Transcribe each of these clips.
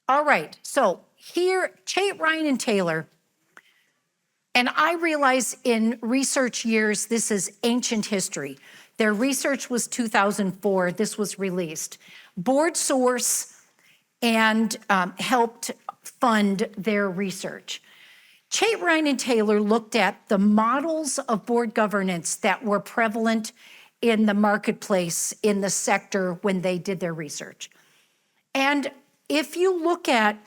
All right, so here, Chait, Ryan, and Taylor, and I realize in research years, this is ancient history. Their research was 2004, this was released. Board source and helped fund their research. Chait, Ryan, and Taylor looked at the models of board governance that were prevalent in the marketplace, in the sector when they did their research. And if you look at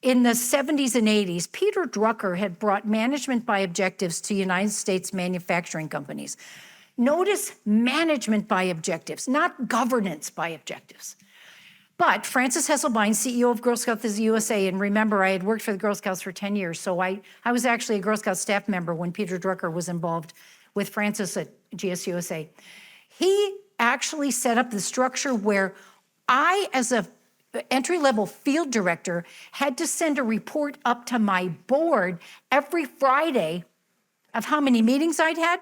in the 70s and 80s, Peter Drucker had brought management by objectives to United States manufacturing companies. Notice management by objectives, not governance by objectives. But Frances Hesselbein, CEO of Girl Scouts of the USA, and remember, I had worked for the Girl Scouts for 10 years, so I was actually a Girl Scout staff member when Peter Drucker was involved with Frances at GSUSA. He actually set up the structure where I, as a entry-level field director, had to send a report up to my board every Friday of how many meetings I'd had.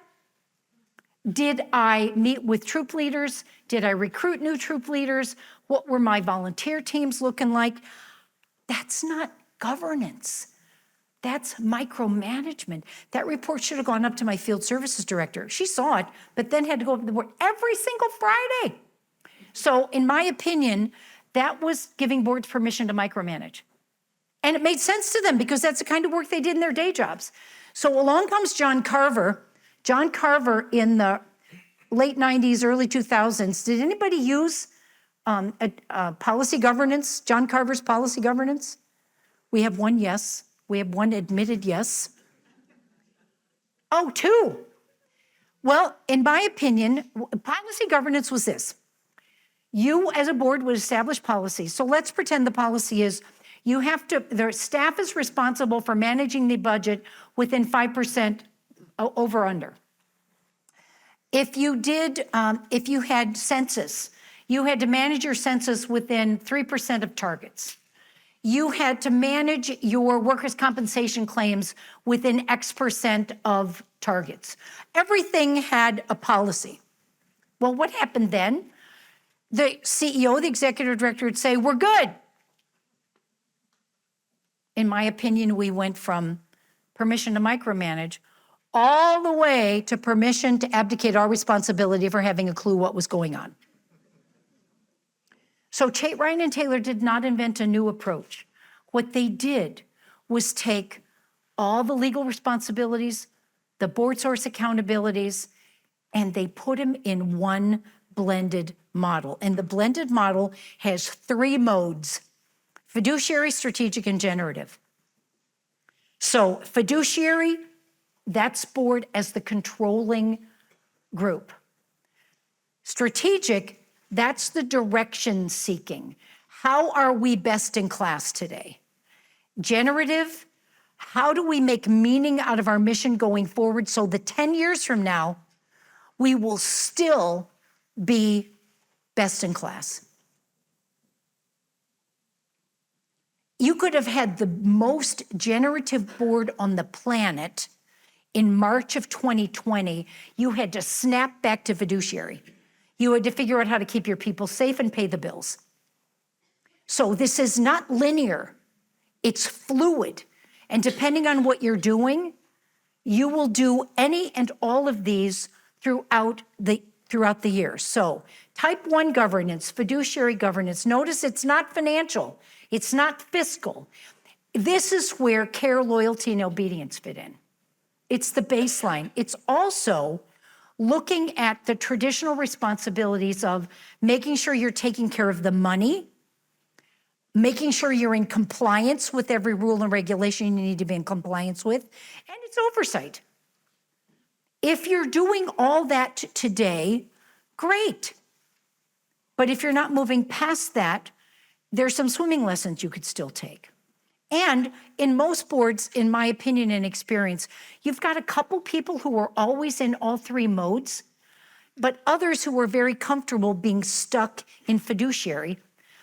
Did I meet with troop leaders? Did I recruit new troop leaders? What were my volunteer teams looking like? That's not governance. That's micromanagement. That report should have gone up to my field services director. She saw it, but then had to go up to the board every single Friday. So in my opinion, that was giving boards permission to micromanage. And it made sense to them because that's the kind of work they did in their day jobs. So along comes John Carver. John Carver in the late 90s, early 2000s. Did anybody use policy governance, John Carver's policy governance? We have one yes. We have one admitted yes. Oh, two. Well, in my opinion, policy governance was this. You as a board would establish policies. So let's pretend the policy is the staff is responsible for managing the budget within 5% over under. If you had census, you had to manage your census within 3% of targets. You had to manage your workers' compensation claims within X% of targets. Everything had a policy. Well, what happened then? The CEO, the executive director would say, we're good. In my opinion, we went from permission to micromanage all the way to permission to abdicate our responsibility for having a clue what was going on. So Chait, Ryan, and Taylor did not invent a new approach. What they did was take all the legal responsibilities, the board source accountabilities, and they put them in one blended model. And the blended model has three modes: fiduciary, strategic, and generative. So fiduciary, that's board as the controlling group. Strategic, that's the direction seeking. How are we best in class today? Generative, how do we make meaning out of our mission going forward so that 10 years from now, we will still be best in class? You could have had the most generative board on the planet. In March of 2020, you had to snap back to fiduciary. You had to figure out how to keep your people safe and pay the bills. So this is not linear, it's fluid. And depending on what you're doing, you will do any and all of these throughout the year. So type 1 governance, fiduciary governance. Notice it's not financial, it's not fiscal. This is where care, loyalty, and obedience fit in. It's the baseline. It's also looking at the traditional responsibilities of making sure you're taking care of the money, making sure you're in compliance with every rule and regulation you need to be in compliance with, and it's oversight. If you're doing all that today, great. But if you're not moving past that, there's some swimming lessons you could still take. And in most boards, in my opinion and experience, you've got a couple people who are always in all three modes, but others who are very comfortable being stuck in fiduciary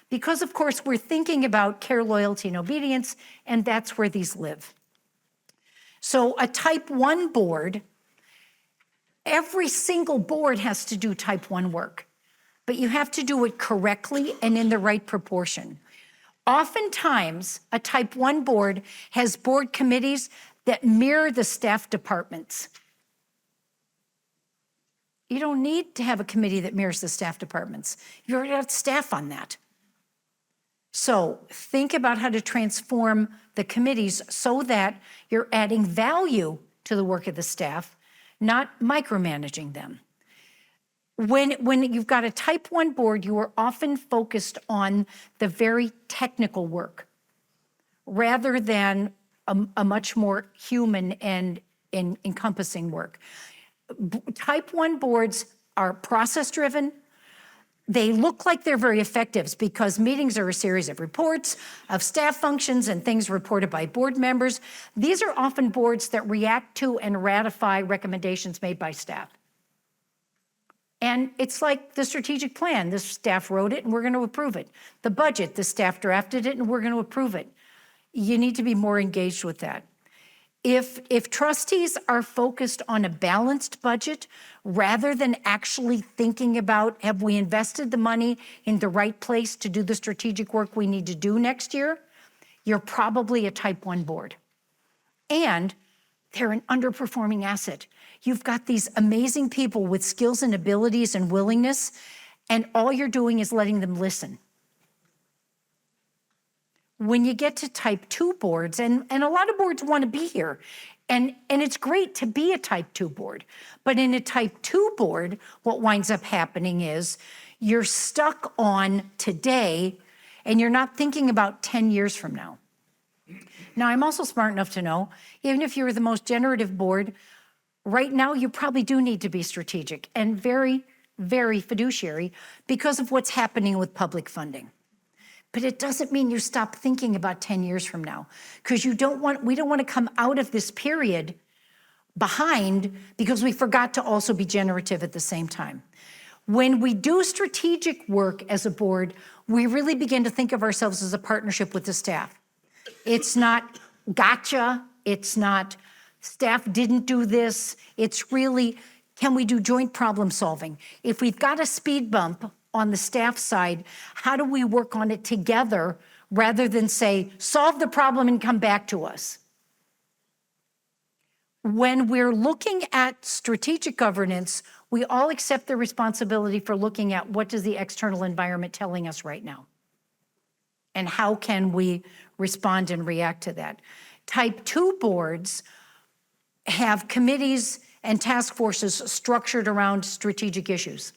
because, of course, we're thinking about care, loyalty, and obedience, and that's where these live. So a type 1 board, every single board has to do type 1 work, but you have to do it correctly and in the right proportion. Oftentimes, a type 1 board has board committees that mirror the staff departments. You don't need to have a committee that mirrors the staff departments. You already have staff on that. So think about how to transform the committees so that you're adding value to the work of the staff, not micromanaging them. When you've got a type 1 board, you are often focused on the very technical work rather than a much more human and encompassing work. Type 1 boards are process-driven. They look like they're very effective because meetings are a series of reports, of staff functions, and things reported by board members. These are often boards that react to and ratify recommendations made by staff. And it's like the strategic plan. The staff wrote it, and we're going to approve it. The budget, the staff drafted it, and we're going to approve it. You need to be more engaged with that. If trustees are focused on a balanced budget rather than actually thinking about, have we invested the money in the right place to do the strategic work we need to do next year, you're probably a type 1 board. And they're an underperforming asset. You've got these amazing people with skills and abilities and willingness, and all you're doing is letting them listen. When you get to type 2 boards, and a lot of boards want to be here, and it's great to be a type 2 board, but in a type 2 board, what winds up happening is you're stuck on today, and you're not thinking about 10 years from now. Now, I'm also smart enough to know, even if you're the most generative board, right now you probably do need to be strategic and very, very fiduciary because of what's happening with public funding. But it doesn't mean you stop thinking about 10 years from now, because we don't want to come out of this period behind because we forgot to also be generative at the same time. When we do strategic work as a board, we really begin to think of ourselves as a partnership with the staff. It's not gotcha, it's not staff didn't do this, it's really, can we do joint problem solving? If we've got a speed bump on the staff side, how do we work on it together rather than say, solve the problem and come back to us? When we're looking at strategic governance, we all accept the responsibility for looking at what is the external environment telling us right now, and how can we respond and react to that. Type 2 boards have committees and task forces structured around strategic issues.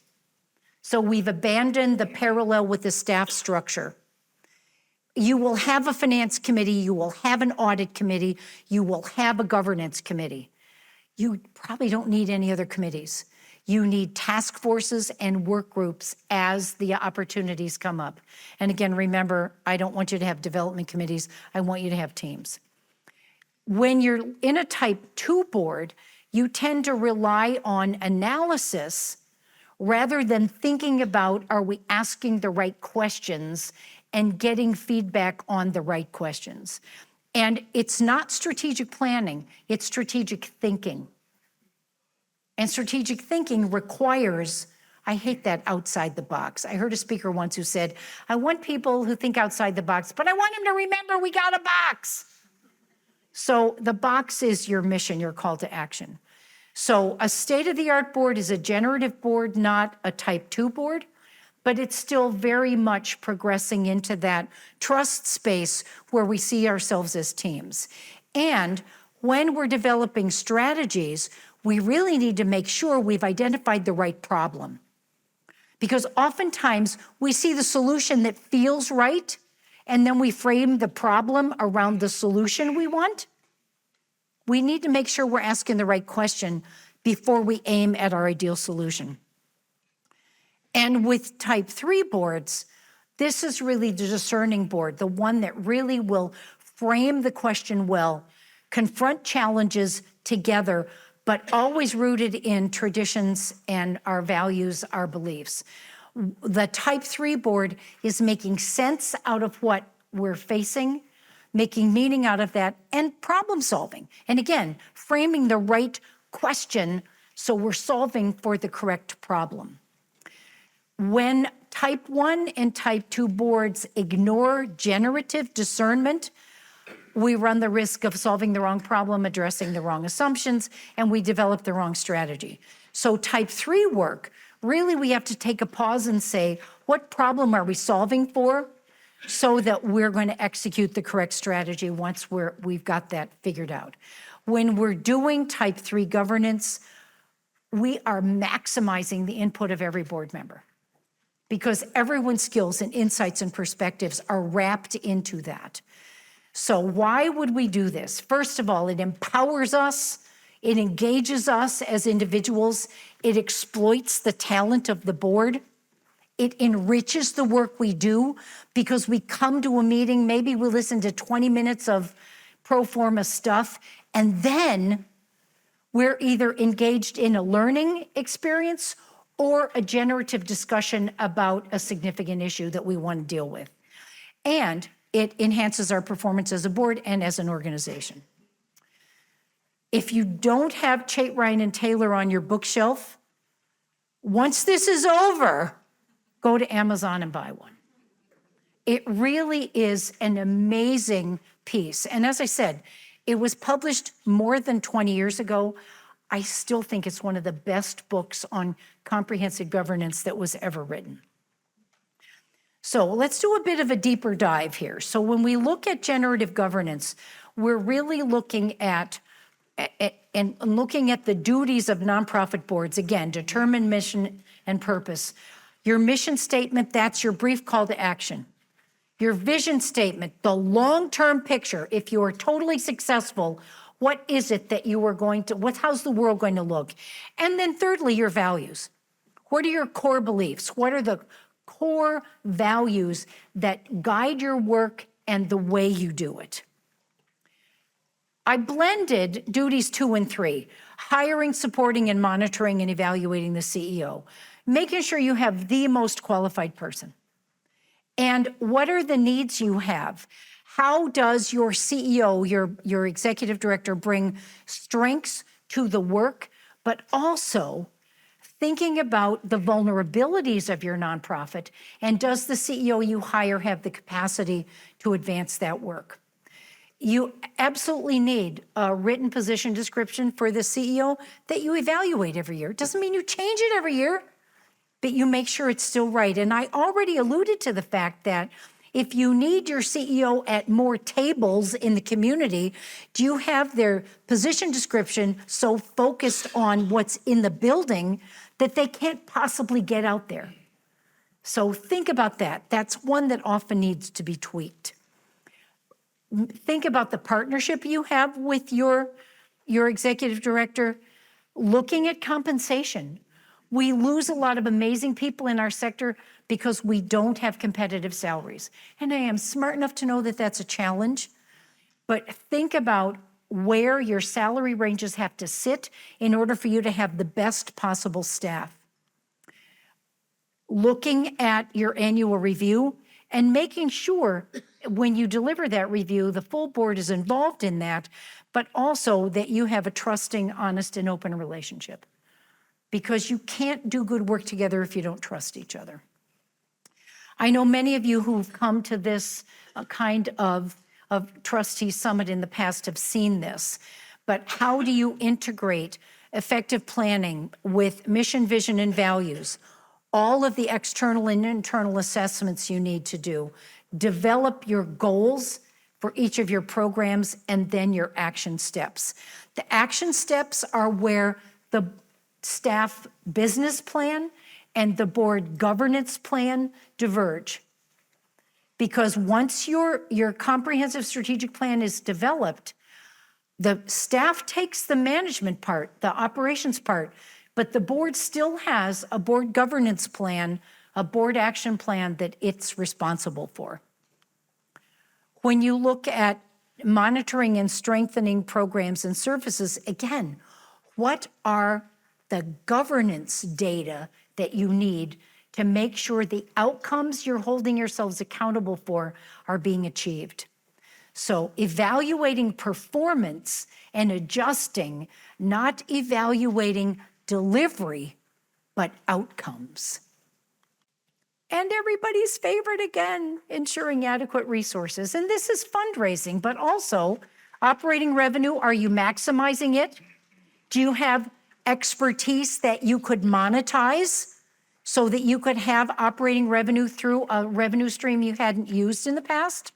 So we've abandoned the parallel with the staff structure. You will have a finance committee, you will have an audit committee, you will have a governance committee. You probably don't need any other committees. You need task forces and work groups as the opportunities come up. And again, remember, I don't want you to have development committees, I want you to have teams. When you're in a type 2 board, you tend to rely on analysis rather than thinking about, are we asking the right questions and getting feedback on the right questions. And it's not strategic planning, it's strategic thinking. And strategic thinking requires, I hate that outside the box. I heard a speaker once who said, I want people who think outside the box, but I want them to remember we got a box. So the box is your mission, your call to action. So a state-of-the-art board is a generative board, not a type 2 board, but it's still very much progressing into that trust space where we see ourselves as teams. And when we're developing strategies, we really need to make sure we've identified the right problem. Because oftentimes we see the solution that feels right, and then we frame the problem around the solution we want. We need to make sure we're asking the right question before we aim at our ideal solution. And with type 3 boards, this is really the discerning board, the one that really will frame the question well, confront challenges together, but always rooted in traditions and our values, our beliefs. The type 3 board is making sense out of what we're facing, making meaning out of that, and problem solving. And again, framing the right question so we're solving for the correct problem. When Type 1 and Type 2 boards ignore generative discernment. We run the risk of solving the wrong problem, addressing the wrong assumptions, and we develop the wrong strategy. So Type 3 work, really we have to take a pause and say, what problem are we solving for so that we're going to execute the correct strategy once we've got that figured out. When we're doing Type 3 governance, we are maximizing the input of every board member because everyone's skills and insights and perspectives are wrapped into that. So why would we do this? First of all, it empowers us, it engages us as individuals, it exploits the talent of the board, it enriches the work we do because we come to a meeting, maybe we listen to 20 minutes of pro forma stuff, and then we're either engaged in a learning experience or a generative discussion about a significant issue that we want to deal with. And it enhances our performance as a board and as an organization. If you don't have Chait, Ryan, and Taylor on your bookshelf, once this is over, go to Amazon and buy one. It really is an amazing piece. And as I said, it was published more than 20 years ago. I still think it's one of the best books on comprehensive governance that was ever written. So let's do a bit of a deeper dive here. So when we look at generative governance, we're really looking at the duties of nonprofit boards. Again, determine mission and purpose. Your mission statement, that's your brief call to action. Your vision statement, the long-term picture, if you are totally successful, what is it that you are going to, how's the world going to look? And then thirdly, your values. What are your core beliefs? What are the core values that guide your work and the way you do it? I blended duties 2 and 3, hiring, supporting, and monitoring and evaluating the CEO, making sure you have the most qualified person. And what are the needs you have? How does your CEO, your executive director, bring strengths to the work, but also thinking about the vulnerabilities of your nonprofit, and does the CEO you hire have the capacity to advance that work? You absolutely need a written position description for the CEO that you evaluate every year. It doesn't mean you change it every year, but you make sure it's still right. And I already alluded to the fact that if you need your CEO at more tables in the community, do you have their position description so focused on what's in the building that they can't possibly get out there? So think about that. That's one that often needs to be tweaked. Think about the partnership you have with your executive director, looking at compensation. We lose a lot of amazing people in our sector because we don't have competitive salaries. And I am smart enough to know that that's a challenge, but think about where your salary ranges have to sit in order for you to have the best possible staff. Looking at your annual review and making sure when you deliver that review, the full board is involved in that, but also that you have a trusting, honest, and open relationship. Because you can't do good work together if you don't trust each other. I know many of you who've come to this kind of trustee summit in the past have seen this, but how do you integrate effective planning with mission, vision, and values? All of the external and internal assessments you need to do. Develop your goals for each of your programs and then your action steps. The action steps are where the staff business plan and the board governance plan diverge. Because once your comprehensive strategic plan is developed, the staff takes the management part, the operations part, but the board still has a board governance plan, a board action plan that it's responsible for. When you look at monitoring and strengthening programs and services, again, what are the governance data that you need to make sure the outcomes you're holding yourselves accountable for are being achieved? So evaluating performance and adjusting, not evaluating delivery, but outcomes. And everybody's favorite again, ensuring adequate resources. And this is fundraising, but also operating revenue. Are you maximizing it? Do you have expertise that you could monetize so that you could have operating revenue through a revenue stream you hadn't used in the past?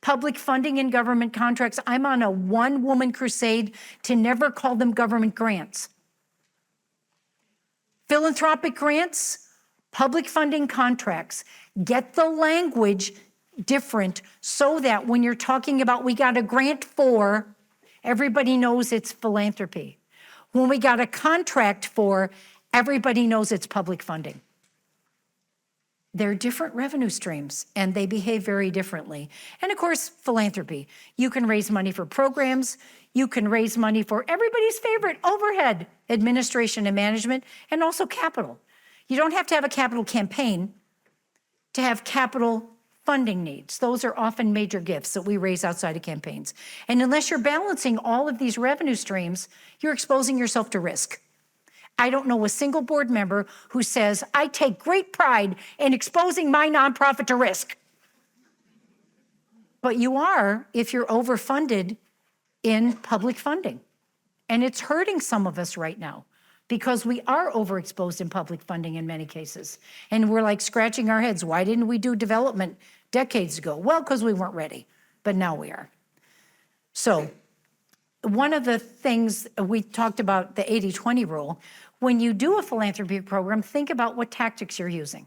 Public funding and government contracts. I'm on a one-woman crusade to never call them government grants. Philanthropic grants, public funding contracts. Get the language different so that when you're talking about we got a grant for, everybody knows it's philanthropy. When we got a contract for, everybody knows it's public funding. They're different revenue streams, and they behave very differently. And of course, philanthropy. You can raise money for programs. You can raise money for everybody's favorite overhead, administration and management, and also capital. You don't have to have a capital campaign to have capital funding needs. Those are often major gifts that we raise outside of campaigns. And unless you're balancing all of these revenue streams, you're exposing yourself to risk. I don't know a single board member who says, I take great pride in exposing my nonprofit to risk. But you are if you're overfunded in public funding. And it's hurting some of us right now because we are overexposed in public funding in many cases. And we're like scratching our heads. Why didn't we do development decades ago? Well, because we weren't ready, but now we are. So one of the things we talked about, the 80-20 rule, when you do a philanthropy program, think about what tactics you're using.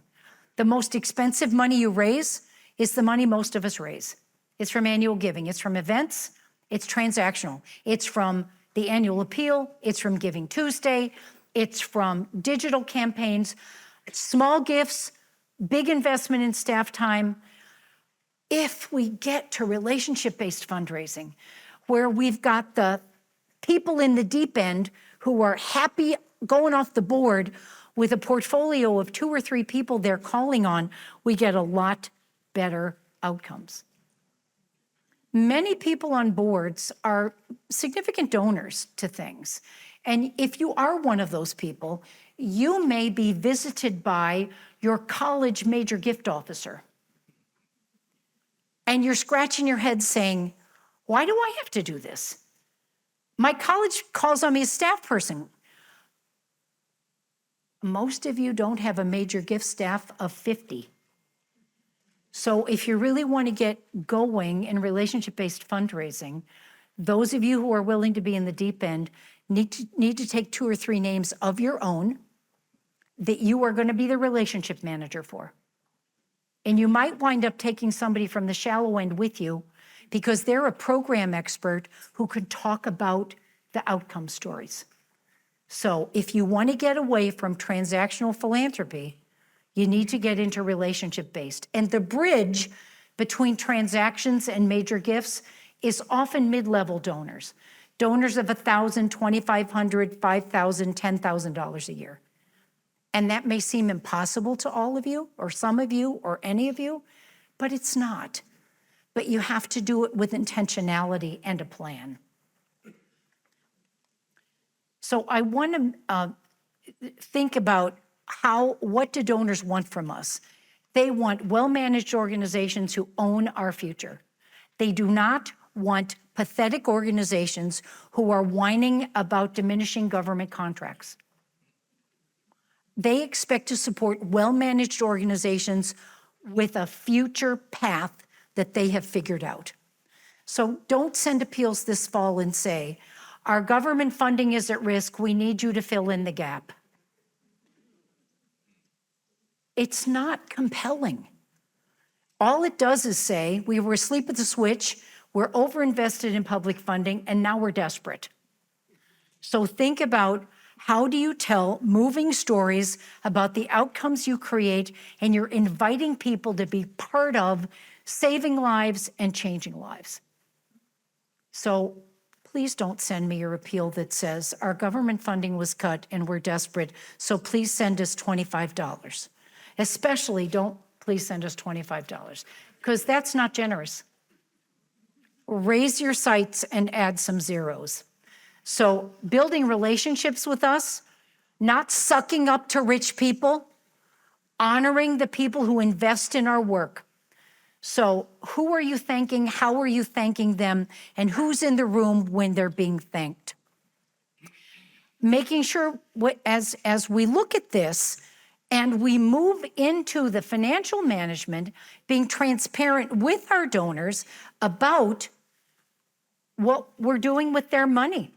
The most expensive money you raise is the money most of us raise. It's from annual giving. It's from events. It's transactional. It's from the annual appeal. It's from Giving Tuesday. It's from digital campaigns, small gifts, big investment in staff time. If we get to relationship-based fundraising, where we've got the people in the deep end who are happy going off the board with a portfolio of 2 or 3 people they're calling on, we get a lot better outcomes. Many people on boards are significant donors to things. And if you are one of those people, you may be visited by your college major gift officer. And you're scratching your head saying, why do I have to do this? My college calls on me as staff person. Most of you don't have a major gift staff of 50. So if you really want to get going in relationship-based fundraising, those of you who are willing to be in the deep end need to take 2 or 3 names of your own that you are going to be the relationship manager for. And you might wind up taking somebody from the shallow end with you because they're a program expert who can talk about the outcome stories. So if you want to get away from transactional philanthropy, you need to get into relationship-based. And the bridge between transactions and major gifts is often mid-level donors. Donors of $1,000, $2,500, $5,000, $10,000 a year. And that may seem impossible to all of you, or some of you, or any of you, but it's not. But you have to do it with intentionality and a plan. So I want to think about what do donors want from us? They want well-managed organizations who own our future. They do not want pathetic organizations who are whining about diminishing government contracts. They expect to support well-managed organizations with a future path that they have figured out. So don't send appeals this fall and say, our government funding is at risk, we need you to fill in the gap. It's not compelling. All it does is say, we were asleep at the switch, we're overinvested in public funding, and now we're desperate. So think about how do you tell moving stories about the outcomes you create, and you're inviting people to be part of saving lives and changing lives. So please don't send me your appeal that says, our government funding was cut and we're desperate, so please send us $25. Especially don't please send us $25, because that's not generous. Raise your sights and add some zeros. So building relationships with us, not sucking up to rich people, honoring the people who invest in our work. So who are you thanking? How are you thanking them? And who's in the room when they're being thanked? Making sure as we look at this and we move into the financial management, being transparent with our donors about what we're doing with their money.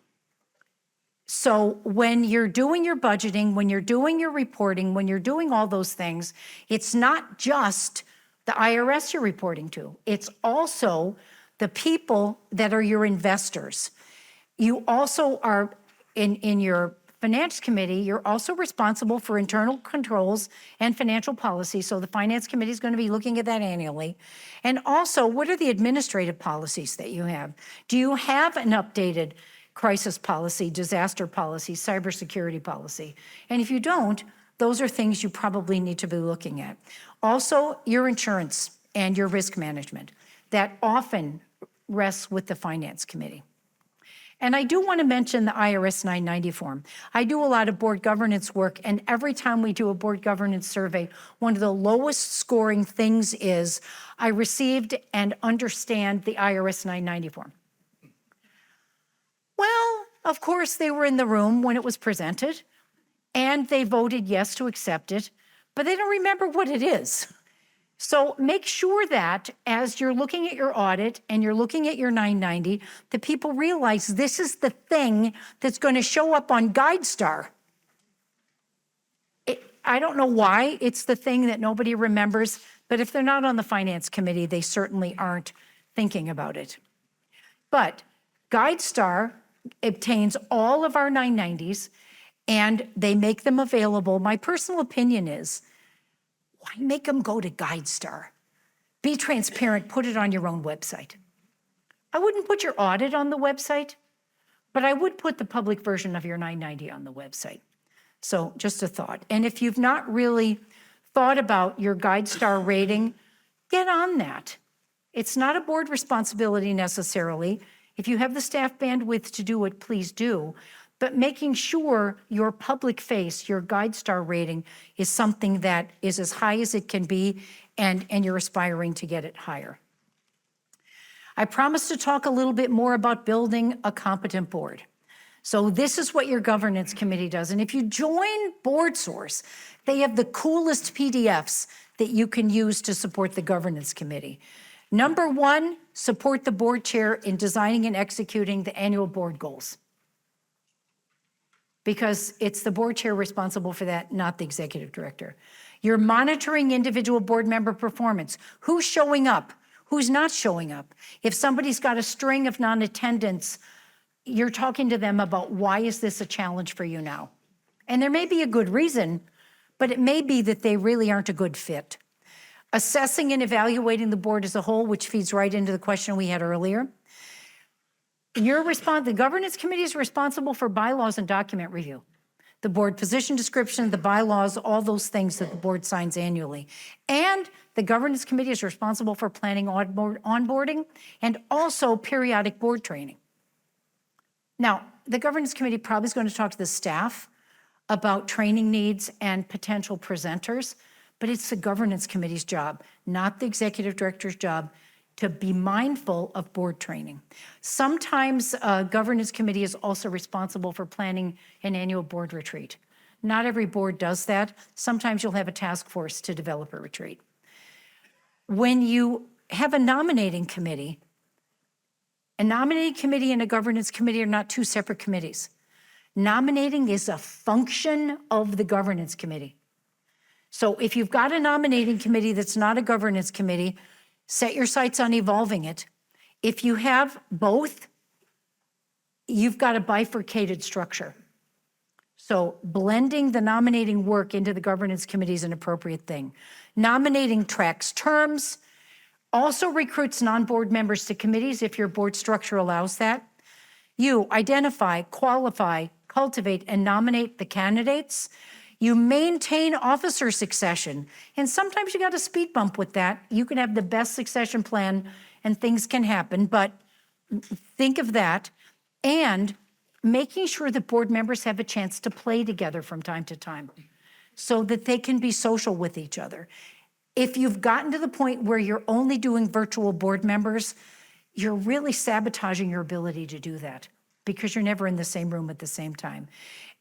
So when you're doing your budgeting, when you're doing your reporting, when you're doing all those things, it's not just the IRS you're reporting to. It's also the people that are your investors. You also are, in your finance committee, you're also responsible for internal controls and financial policy. So the finance committee is going to be looking at that annually. And also, what are the administrative policies that you have? Do you have an updated crisis policy, disaster policy, cybersecurity policy? And if you don't, those are things you probably need to be looking at. Also, your insurance and your risk management. That often rests with the finance committee. And I do want to mention the IRS 990 form. I do a lot of board governance work, and every time we do a board governance survey, one of the lowest scoring things is I received and understand the IRS 990 form. Well, of course, they were in the room when it was presented, and they voted yes to accept it, but they don't remember what it is. So make sure that as you're looking at your audit and you're looking at your 990, that people realize this is the thing that's going to show up on GuideStar. I don't know why it's the thing that nobody remembers, but if they're not on the finance committee, they certainly aren't thinking about it. But GuideStar obtains all of our 990s and they make them available. My personal opinion is, why make them go to GuideStar? Be transparent, put it on your own website. I wouldn't put your audit on the website, but I would put the public version of your 990 on the website. So just a thought. And if you've not really thought about your GuideStar rating, get on that. It's not a board responsibility necessarily. If you have the staff bandwidth to do it, please do. But making sure your public face, your GuideStar rating, is something that is as high as it can be, and you're aspiring to get it higher. I promised to talk a little bit more about building a competent board. So this is what your governance committee does. And if you join BoardSource, they have the coolest PDFs that you can use to support the governance committee. Number one, support the board chair in designing and executing the annual board goals, because it's the board chair responsible for that, not the executive director. You're monitoring individual board member performance. Who's showing up? Who's not showing up? If somebody's got a string of non-attendance, you're talking to them about why is this a challenge for you now? And there may be a good reason, but it may be that they really aren't a good fit. Assessing and evaluating the board as a whole, which feeds right into the question we had earlier. The governance committee is responsible for bylaws and document review. The board position description, the bylaws, all those things that the board signs annually. And the governance committee is responsible for planning onboarding and also periodic board training. Now, the governance committee probably is going to talk to the staff about training needs and potential presenters, but it's the governance committee's job, not the executive director's job, to be mindful of board training. Sometimes governance committee is also responsible for planning an annual board retreat. Not every board does that. Sometimes you'll have a task force to develop a retreat. When you have a nominating committee and a governance committee are not two separate committees. Nominating is a function of the governance committee. So if you've got a nominating committee that's not a governance committee, set your sights on evolving it. If you have both, you've got a bifurcated structure. So blending the nominating work into the governance committee is an appropriate thing. Nominating tracks terms, also recruits non-board members to committees if your board structure allows that. You identify, qualify, cultivate, and nominate the candidates. You maintain officer succession, and sometimes you got a speed bump with that. You can have the best succession plan and things can happen, but think of that. And making sure that board members have a chance to play together from time to time. so that they can be social with each other. If you've gotten to the point where you're only doing virtual board members, you're really sabotaging your ability to do that because you're never in the same room at the same time.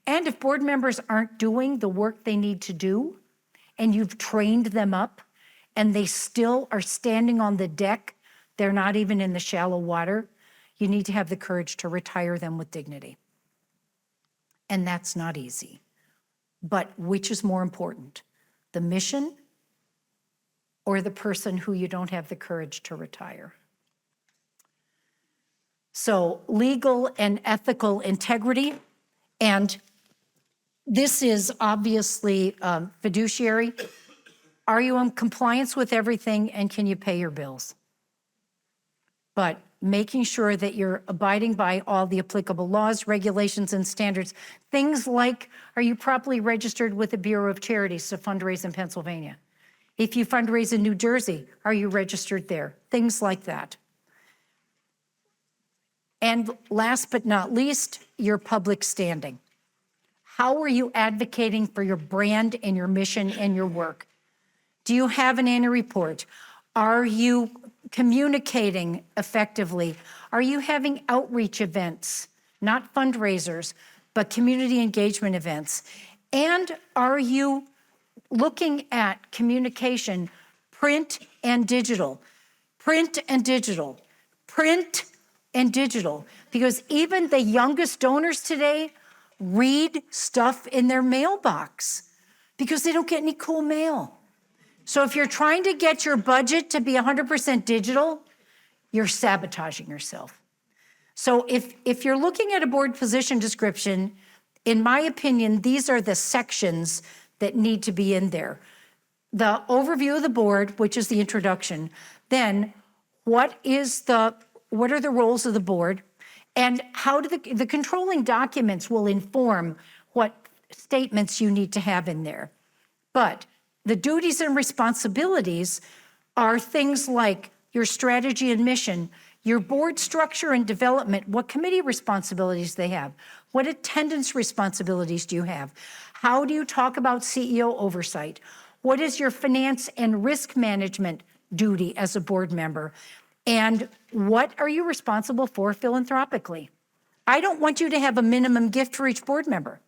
And if board members aren't doing the work they need to do, and you've trained them up, and they still are standing on the deck, they're not even in the shallow water, you need to have the courage to retire them with dignity. And that's not easy. But which is more important, the mission or the person who you don't have the courage to retire? So legal and ethical integrity, and this is obviously fiduciary. Are you in compliance with everything, and can you pay your bills? But making sure that you're abiding by all the applicable laws, regulations, and standards. Things like, are you properly registered with the Bureau of Charities to fundraise in Pennsylvania? If you fundraise in New Jersey, are you registered there? Things like that. And last but not least, your public standing. How are you advocating for your brand and your mission and your work? Do you have an annual report? Are you communicating effectively? Are you having outreach events, not fundraisers, but community engagement events? And are you looking at communication, print and digital, print and digital, print and digital? Because even the youngest donors today read stuff in their mailbox because they don't get any cool mail. So if you're trying to get your budget to be 100% digital, you're sabotaging yourself. So if you're looking at a board position description, in my opinion, these are the sections that need to be in there. The overview of the board, which is the introduction. Then what are the roles of the board? And how do the controlling documents will inform what statements you need to have in there. But the duties and responsibilities are things like your strategy and mission, your board structure and development, what committee responsibilities they have, what attendance responsibilities do you have, how do you talk about CEO oversight, what is your finance and risk management duty as a board member, and what are you responsible for philanthropically? I don't want you to have a minimum gift for each board member.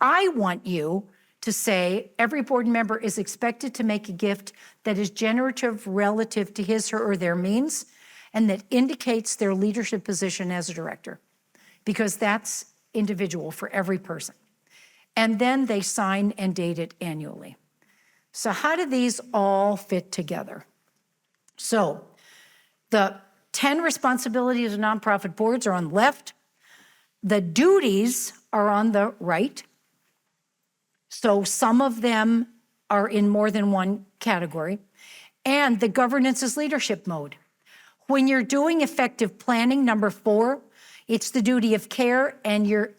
I want you to say every board member is expected to make a gift that is generative relative to his or their means and that indicates their leadership position as a director, because that's individual for every person. And then they sign and date it annually. So how do these all fit together? So the 10 responsibilities of nonprofit boards are on the left. The duties are on the right. So some of them are in more than one category. And the governance is leadership mode. When you're doing effective planning, number 4, it's the duty of care, and you're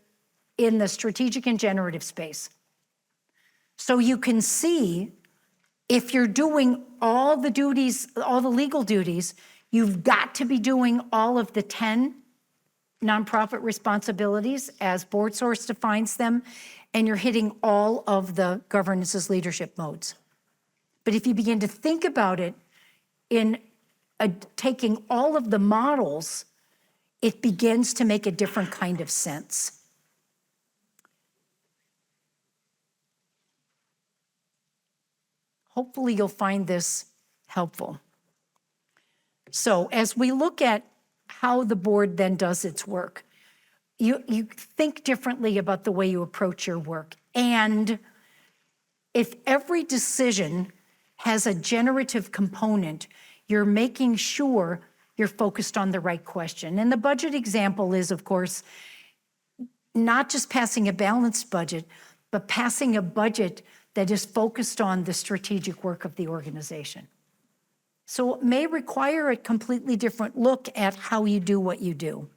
in the strategic and generative space. So you can see if you're doing all the duties, all the legal duties, you've got to be doing all of the 10 nonprofit responsibilities as Board Source defines them, and you're hitting all of the governance's leadership modes. But if you begin to think about it in taking all of the models, it begins to make a different kind of sense. Hopefully you'll find this helpful. So as we look at how the board then does its work, you think differently about the way you approach your work. And if every decision has a generative component, you're making sure you're focused on the right question. And the budget example is, of course, not just passing a balanced budget, but passing a budget that is focused on the strategic work of the organization. So it may require a completely different look at how you do what you do.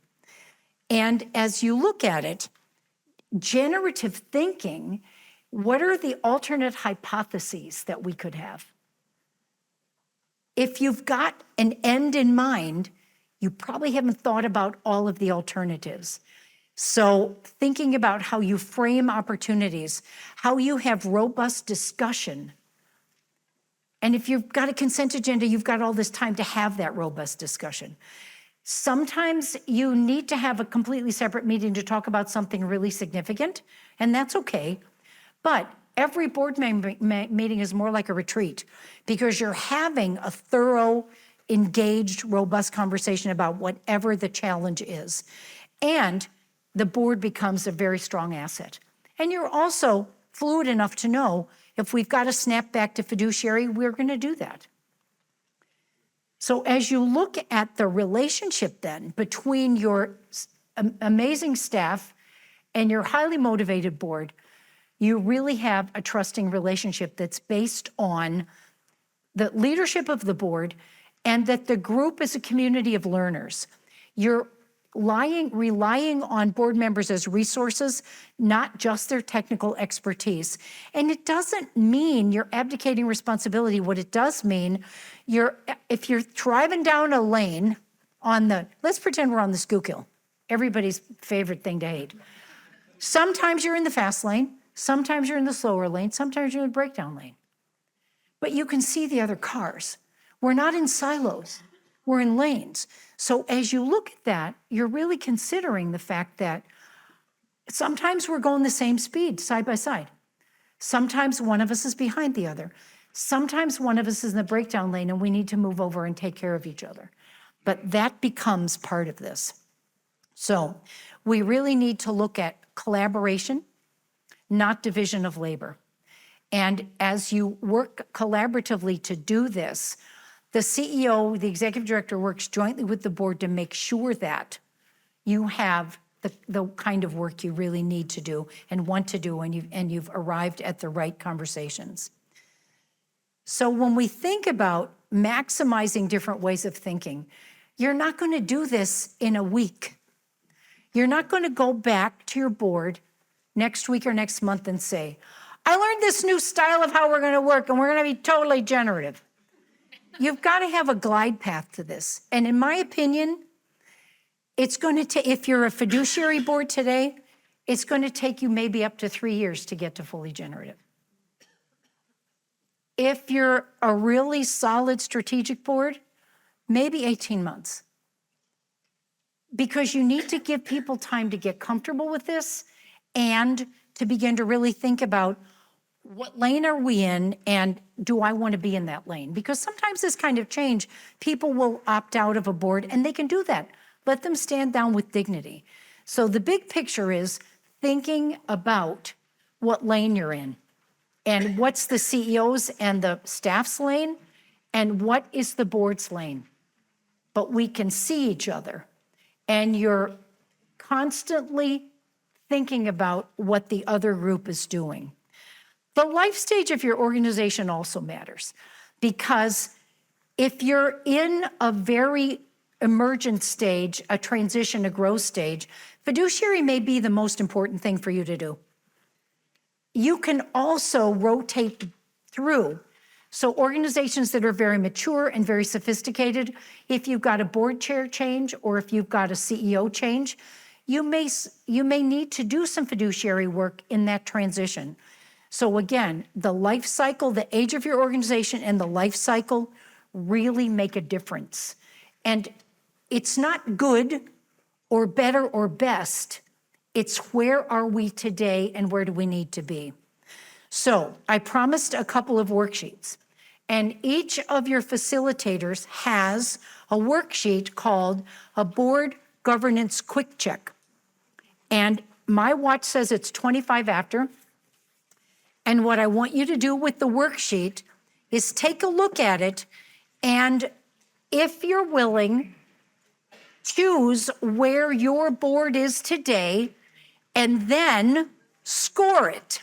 And as you look at it, generative thinking, what are the alternate hypotheses that we could have? If you've got an end in mind, you probably haven't thought about all of the alternatives. So thinking about how you frame opportunities, how you have robust discussion. And if you've got a consent agenda, you've got all this time to have that robust discussion. Sometimes you need to have a completely separate meeting to talk about something really significant, and that's okay. But every board meeting is more like a retreat because you're having a thorough, engaged, robust conversation about whatever the challenge is. And the board becomes a very strong asset. And you're also fluid enough to know if we've got to snap back to fiduciary, we're going to do that. So as you look at the relationship then between your amazing staff and your highly motivated board, you really have a trusting relationship that's based on the leadership of the board and that the group is a community of learners. You're relying on board members as resources, not just their technical expertise. And it doesn't mean you're abdicating responsibility. What it does mean, if you're driving down a lane let's pretend we're on the Schuylkill, everybody's favorite thing to hate. Sometimes you're in the fast lane, sometimes you're in the slower lane, sometimes you're in the breakdown lane. But you can see the other cars. We're not in silos, we're in lanes. So as you look at that, you're really considering the fact that sometimes we're going the same speed side by side. Sometimes one of us is behind the other. Sometimes one of us is in the breakdown lane and we need to move over and take care of each other. But that becomes part of this. So we really need to look at collaboration, not division of labor. And as you work collaboratively to do this, the CEO, the executive director, works jointly with the board to make sure that you have the kind of work you really need to do and want to do, and you've arrived at the right conversations. So when we think about maximizing different ways of thinking, you're not going to do this in a week. You're not going to go back to your board next week or next month and say, I learned this new style of how we're going to work and we're going to be totally generative. You've got to have a glide path to this. And in my opinion, it's going to take, if you're a fiduciary board today, it's going to take you maybe up to 3 years to get to fully generative. If you're a really solid strategic board, maybe 18 months. Because you need to give people time to get comfortable with this and to begin to really think about what lane are we in and do I want to be in that lane? Because sometimes this kind of change, people will opt out of a board and they can do that. Let them stand down with dignity. So the big picture is thinking about what lane you're in and what's the CEO's and the staff's lane and what is the board's lane. But we can see each other and you're constantly thinking about what the other group is doing. The life stage of your organization also matters because if you're in a very emergent stage, a transition, a growth stage, fiduciary may be the most important thing for you to do. You can also rotate through. So organizations that are very mature and very sophisticated, if you've got a board chair change or if you've got a CEO change, you may need to do some fiduciary work in that transition. So again, the life cycle, the age of your organization and the life cycle really make a difference. And it's not good or better or best. It's where are we today and where do we need to be? So I promised a couple of worksheets. And each of your facilitators has a worksheet called a Board Governance Quick Check. And my watch says it's 25 after. And what I want you to do with the worksheet is take a look at it and if you're willing, choose where your board is today and then score it.